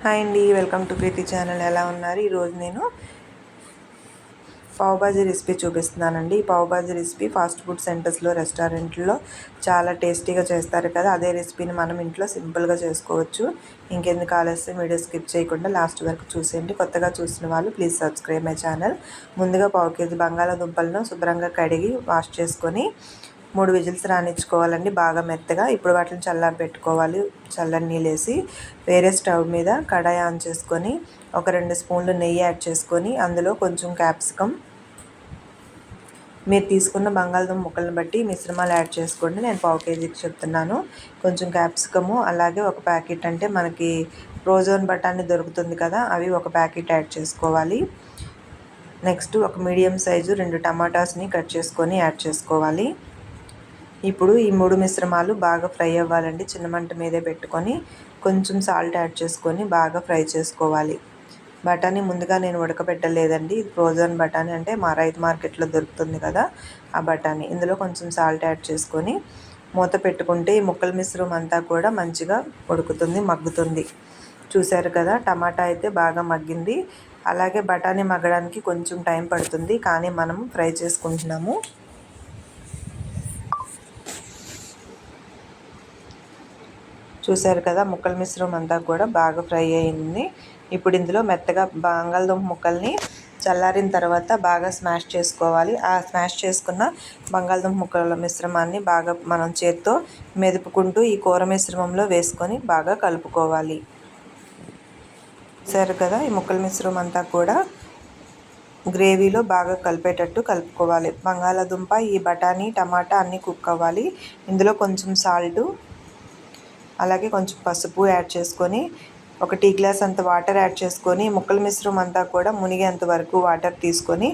Hi అండి, welcome to Preethi channel. ఎలా ఉన్నారు? ఈరోజు నేను పావుబాజీ రెసిపీ చూపిస్తున్నానండి. ఈ పావుబాజీ రెసిపీ ఫాస్ట్ ఫుడ్ సెంటర్స్లో, రెస్టారెంట్లో చాలా టేస్టీగా చేస్తారు కదా. అదే రెసిపీని మనం ఇంట్లో సింపుల్గా చేసుకోవచ్చు. ఇంకెందుకు ఆలస్యం, వీడియో స్కిప్ చేయకుండా లాస్ట్ వరకు చూసేయండి. కొత్తగా చూసిన వాళ్ళు ప్లీజ్ సబ్స్క్రైబ్ మై ఛానల్. ముందుగా 1/4 కేజీ బంగాళాదుంపలను శుభ్రంగా కడిగి వాష్ చేసుకొని 3 విజిల్స్ రానిచ్చుకోవాలండి, బాగా మెత్తగా. ఇప్పుడు వాటిని చల్లారి పెట్టుకోవాలి. చల్లని నీళ్ళు వేసి వేరే స్టవ్ మీద కడాయి ఆన్ చేసుకొని ఒక 2 స్పూన్లు నెయ్యి యాడ్ చేసుకొని అందులో కొంచెం క్యాప్సికమ్, మీరు తీసుకున్న బంగాళదుంప ముక్కలను బట్టి మిశ్రమాలు యాడ్ చేసుకోండి. నేను 1/4 కేజీకి చెప్తున్నాను. కొంచెం క్యాప్సికము, అలాగే ఒక ప్యాకెట్ అంటే మనకి ఫ్రోజన్ బఠానీ దొరుకుతుంది కదా, అవి ఒక ప్యాకెట్ యాడ్ చేసుకోవాలి. నెక్స్ట్ ఒక మీడియం సైజు 2 టమాటాస్ని కట్ చేసుకొని యాడ్ చేసుకోవాలి. ఇప్పుడు ఈ 3 మిశ్రమాలు బాగా ఫ్రై అవ్వాలండి. చిన్న మంట మీదే పెట్టుకొని కొంచెం సాల్ట్ యాడ్ చేసుకొని బాగా ఫ్రై చేసుకోవాలి. బఠానీ ముందుగా నేను ఉడకబెట్టలేదండి. ఇది ఫ్రోజన్ బఠానీ, అంటే మా రైతు మార్కెట్లో దొరుకుతుంది కదా ఆ బఠానీ. ఇందులో కొంచెం సాల్ట్ యాడ్ చేసుకొని మూత పెట్టుకుంటే ఈ ముక్కల మిశ్రమం అంతా కూడా మంచిగా ఉడుకుతుంది, మగ్గుతుంది. చూశారు కదా, టమాటా అయితే బాగా మగ్గింది. అలాగే బఠానీ మగ్గడానికి కొంచెం టైం పడుతుంది, కానీ మనం ఫ్రై చేసుకుంటున్నాము. చూశారు కదా, ముక్కల మిశ్రమం అంతా కూడా బాగా ఫ్రై అయింది. ఇప్పుడు ఇందులో మెత్తగా బంగాళదుంప ముక్కల్ని చల్లారిన తర్వాత బాగా స్మాష్ చేసుకోవాలి. ఆ స్మాష్ చేసుకున్న బంగాళదుంప ముక్కల మిశ్రమాన్ని బాగా మనం చేత్తో మెదుపుకుంటూ ఈ కూర మిశ్రమంలో వేసుకొని బాగా కలుపుకోవాలి. చూశారు కదా, ఈ ముక్కల మిశ్రమం అంతా కూడా గ్రేవీలో బాగా కలిపేటట్టు కలుపుకోవాలి. బంగాళదుంప, ఈ బఠానీ, టమాటా అన్నీ కుక్ అవ్వాలి. ఇందులో కొంచెం సాల్టు, అలాగే కొంచెం పసుపు యాడ్ చేసుకొని ఒక టీ గ్లాస్ అంత వాటర్ యాడ్ చేసుకొని ముక్కల మిశ్రమం అంతా కూడా మునిగేంత వరకు వాటర్ తీసుకొని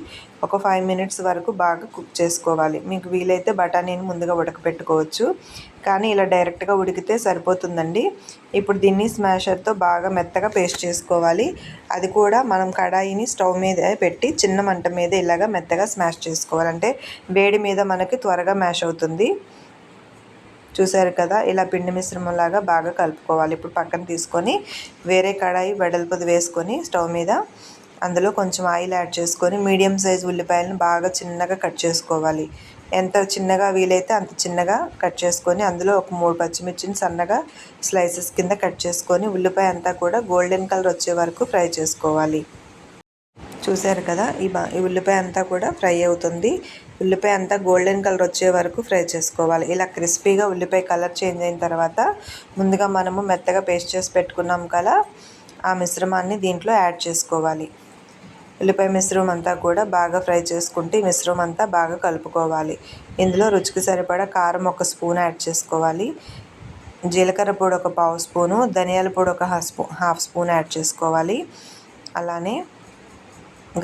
ఒక 5 మినిట్స్ వరకు బాగా కుక్ చేసుకోవాలి. మీకు వీలైతే బఠానీని ముందుగా ఉడకపెట్టుకోవచ్చు, కానీ ఇలా డైరెక్ట్గా ఉడికితే సరిపోతుందండి. ఇప్పుడు దీన్ని స్మాషర్తో బాగా మెత్తగా పేస్ట్ చేసుకోవాలి. అది కూడా మనం కడాయిని స్టవ్ మీద పెట్టి చిన్న మంట మీద ఇలాగా మెత్తగా స్మాష్ చేసుకోవాలి. అంటే వేడి మీద మనకి త్వరగా మ్యాష్ అవుతుంది. చూశారు కదా, ఇలా పిండి మిశ్రమంలాగా బాగా కలుపుకోవాలి. ఇప్పుడు పక్కన తీసుకొని వేరే కడాయి వెడల్పుది వేసుకొని స్టవ్ మీద అందులో కొంచెం ఆయిల్ యాడ్ చేసుకొని మీడియం సైజ్ ఉల్లిపాయలను బాగా చిన్నగా కట్ చేసుకోవాలి. ఎంత చిన్నగా వీలైతే అంత చిన్నగా కట్ చేసుకొని అందులో ఒక 3 పచ్చిమిర్చిని సన్నగా స్లైసెస్ కింద కట్ చేసుకొని ఉల్లిపాయ అంతా కూడా గోల్డెన్ కలర్ వచ్చే వరకు ఫ్రై చేసుకోవాలి. చూశారు కదా, ఈ ఉల్లిపాయ అంతా కూడా ఫ్రై అవుతుంది. ఉల్లిపాయ అంతా గోల్డెన్ కలర్ వచ్చే వరకు ఫ్రై చేసుకోవాలి. ఇలా క్రిస్పీగా ఉల్లిపాయ కలర్ చేంజ్ అయిన తర్వాత ముందుగా మనము మెత్తగా పేస్ట్ చేసి పెట్టుకున్నాం కదా, ఆ మిశ్రమాన్ని దీంట్లో యాడ్ చేసుకోవాలి. ఉల్లిపాయ మిశ్రమం అంతా కూడా బాగా ఫ్రై చేసుకుంటే ఈ మిశ్రమం అంతా బాగా కలుపుకోవాలి. ఇందులో రుచికి సరిపడా కారం 1 స్పూన్ యాడ్ చేసుకోవాలి. జీలకర్ర పొడి 1/2 స్పూను, ధనియాల పొడి 1/2 స్పూన్ యాడ్ చేసుకోవాలి. అలానే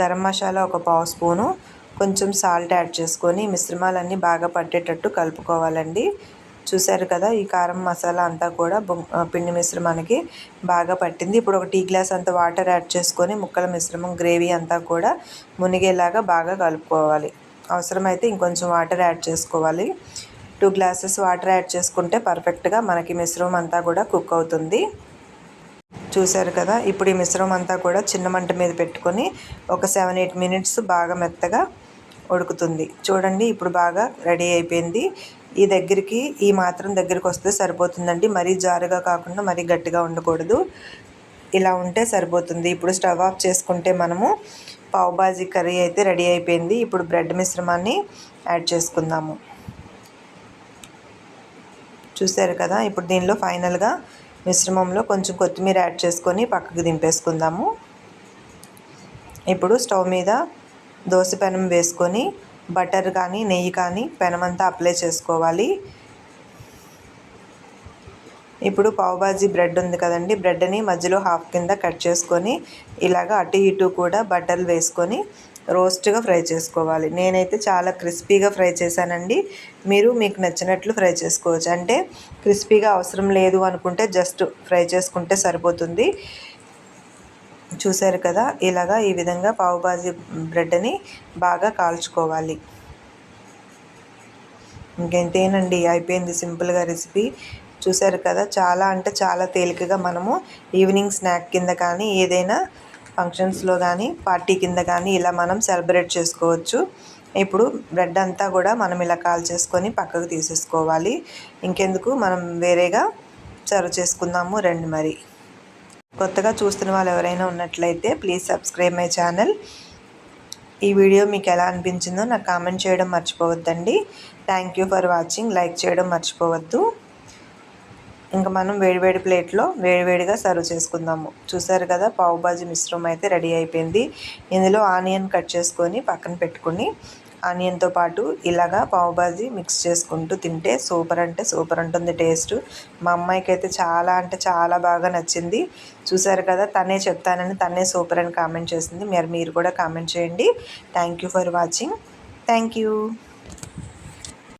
గరం మసాలా 1/2 స్పూను, కొంచెం సాల్ట్ యాడ్ చేసుకొని మిశ్రమాలన్నీ బాగా పట్టేటట్టు కలుపుకోవాలండి. చూశారు కదా, ఈ కారం మసాలా అంతా కూడా పిండి మిశ్రమానికి బాగా పట్టింది. ఇప్పుడు ఒక టీ గ్లాస్ అంత వాటర్ యాడ్ చేసుకొని ముక్కల మిశ్రమం గ్రేవీ అంతా కూడా మునిగేలాగా బాగా కలుపుకోవాలి. అవసరమైతే ఇంకొంచెం వాటర్ యాడ్ చేసుకోవాలి. 2 గ్లాసెస్ వాటర్ యాడ్ చేసుకుంటే పర్ఫెక్ట్గా మనకి మిశ్రమం అంతా కూడా కుక్ అవుతుంది. చూశారు కదా, ఇప్పుడు ఈ మిశ్రమం అంతా కూడా చిన్న మంట మీద పెట్టుకొని ఒక 7-8 మినిట్స్ బాగా మెత్తగా ఉడుకుతుంది. చూడండి, ఇప్పుడు బాగా రెడీ అయిపోయింది. ఈ మాత్రం దగ్గరికి వస్తే సరిపోతుందండి. మరీ జారుగా కాకుండా మరీ గట్టిగా ఉండకూడదు. ఇలా ఉంటే సరిపోతుంది. ఇప్పుడు స్టవ్ ఆఫ్ చేసుకుంటే మనము పావుబాజీ కర్రీ అయితే రెడీ అయిపోయింది. ఇప్పుడు బ్రెడ్ మిశ్రమాన్ని యాడ్ చేసుకుందాము. చూశారు కదా, ఇప్పుడు దీనిలో ఫైనల్గా మిశ్రమంలో కొంచెం కొత్తిమీర యాడ్ చేసుకొని పక్కకు దింపేసుకుందాము. ఇప్పుడు స్టవ్ మీద దోశ పెనం వేసుకొని బటర్ కానీ నెయ్యి కానీ పెనం అంతా అప్లై చేసుకోవాలి. ఇప్పుడు పావుబాజీ బ్రెడ్ ఉంది కదండి, బ్రెడ్ని మధ్యలో హాఫ్ కింద కట్ చేసుకొని ఇలాగ అటు ఇటు కూడా బటర్ వేసుకొని రోస్ట్గా ఫ్రై చేసుకోవాలి. నేనైతే చాలా క్రిస్పీగా ఫ్రై చేశానండి. మీకు నచ్చినట్లు ఫ్రై చేసుకోవచ్చు. అంటే క్రిస్పీగా అవసరం లేదు అనుకుంటే జస్ట్ ఫ్రై చేసుకుంటే సరిపోతుంది. చూశారు కదా, ఇలాగా ఈ విధంగా పావుబాజీ బ్రెడ్ని బాగా కాల్చుకోవాలి. ఇంకెంతేనండి, అయిపోయింది సింపుల్గా రెసిపీ. చూసారు కదా, చాలా అంటే చాలా తేలికగా మనము ఈవినింగ్ స్నాక్ కింద కానీ ఏదైనా ఫంక్షన్స్లో కానీ పార్టీ కింద కానీ ఇలా మనం సెలబ్రేట్ చేసుకోవచ్చు. ఇప్పుడు బ్రెడ్ అంతా కూడా మనం ఇలా కాల్చేసుకొని పక్కకు తీసేసుకోవాలి. ఇంకెందుకు, మనం వేరేగా సర్వ్ చేసుకుందాము రండి. మరి కొత్తగా చూస్తున్న వాళ్ళు ఎవరైనా ఉన్నట్లయితే ప్లీజ్ సబ్స్క్రైబ్ మై ఛానల్. ఈ వీడియో మీకు ఎలా అనిపించిందో నాకు కామెంట్ చేయడం మర్చిపోవద్దండి. Thank you for watching. Like చేయడం మర్చిపోవద్దు. ఇంకా మనం వేడివేడి ప్లేట్లో వేడివేడిగా సర్వ్ చేసుకుందాము. చూసారు కదా, పావు బాజీ మిశ్రమం అయితే రెడీ అయిపోయింది. ఇందులో ఆనియన్ కట్ చేసుకొని పక్కన పెట్టుకుని ఆనియన్తో పాటు ఇలాగా పావు బాజీ మిక్స్ చేసుకుంటూ తింటే సూపర్ అంటే సూపర్ ఉంటుంది టేస్ట్. మా అమ్మాయికి అయితే చాలా అంటే చాలా బాగా నచ్చింది. చూసారు కదా, తనే చెప్తానని తనే సూపర్ అని కామెంట్ చేసింది. మీరు కూడా కామెంట్ చేయండి. Thank you for watching. Thank you.